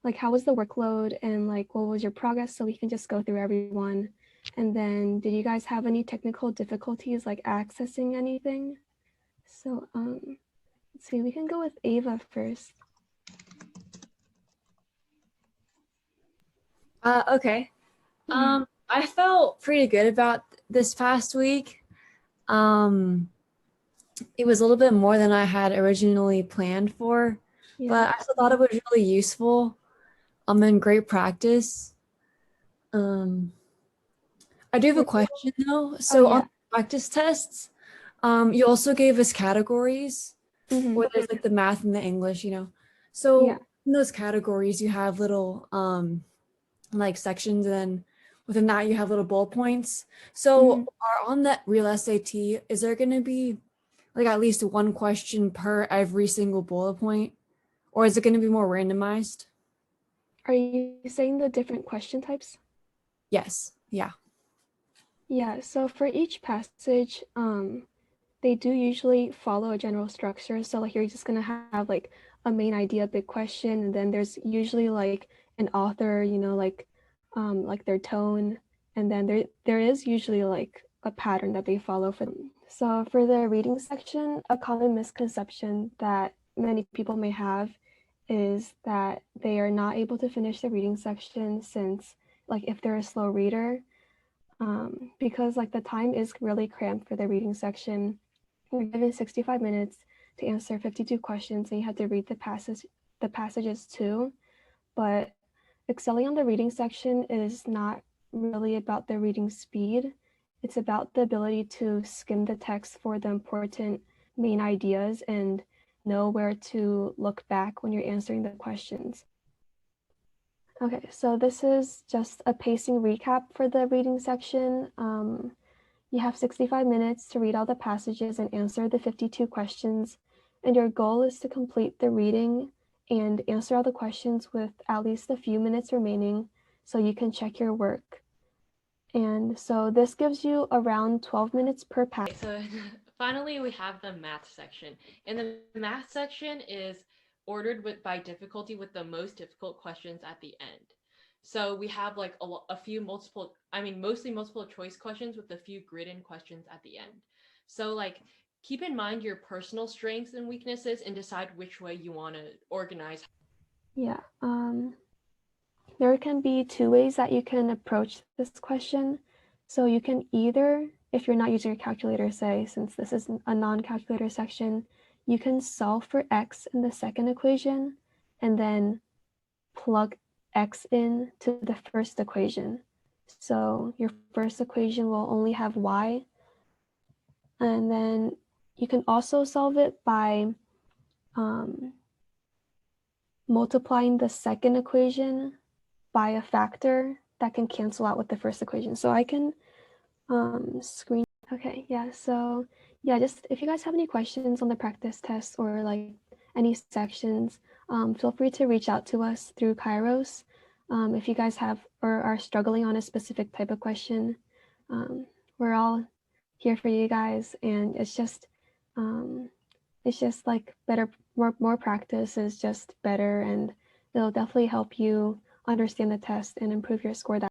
like how was the workload and like what was your progress, so we can just go through everyone. And then did you guys have any technical difficulties like accessing anything? So let's see, we can go with Ava first. Okay. I felt pretty good about this past week. It was a little bit more than I had originally planned for, but I still thought it was really useful. And great practice. I do have a question though. So on practice tests, you also gave us categories where there's like the math and the English, So in those categories, you have little like sections, and then within that you have little bullet points. So are on that real SAT, is there going to be like at least one question per every single bullet point, or is it going to be more randomized? Are you saying the different question types? Yes. Yeah. Yeah, so for each passage, they do usually follow a general structure. So like you're just gonna have like a main idea, big question, and then there's usually like an author, like their tone, and then there is usually like a pattern that they follow for them. So for the reading section, a common misconception that many people may have is that they are not able to finish the reading section since like if they're a slow reader, because like the time is really cramped for the reading section. You're given 65 minutes to answer 52 questions, and you have to read the passages too. But excelling on the reading section is not really about the reading speed. It's about the ability to skim the text for the important main ideas and know where to look back when you're answering the questions. Okay, so this is just a pacing recap for the reading section. You have 65 minutes to read all the passages and answer the 52 questions, and your goal is to complete the reading and answer all the questions with at least a few minutes remaining so you can check your work. And so this gives you around 12 minutes per passage. So finally, we have the math section. And the math section is ordered by difficulty with the most difficult questions at the end. So we have like a few mostly multiple choice questions with a few grid-in questions at the end. So like keep in mind your personal strengths and weaknesses and decide which way you want to organize. Yeah, there can be two ways that you can approach this question. So you can either, if you're not using your calculator, say, since this is a non-calculator section, you can solve for x in the second equation and then plug x in to the first equation. So your first equation will only have y. And then you can also solve it by multiplying the second equation by a factor that can cancel out with the first equation. So I can screen. Okay, yeah, so yeah, just if you guys have any questions on the practice test or like any sections, feel free to reach out to us through Kyros. If you guys have or are struggling on a specific type of question, we're all here for you guys, and it's just like better, more practice is just better, and it'll definitely help you understand the test and improve your score that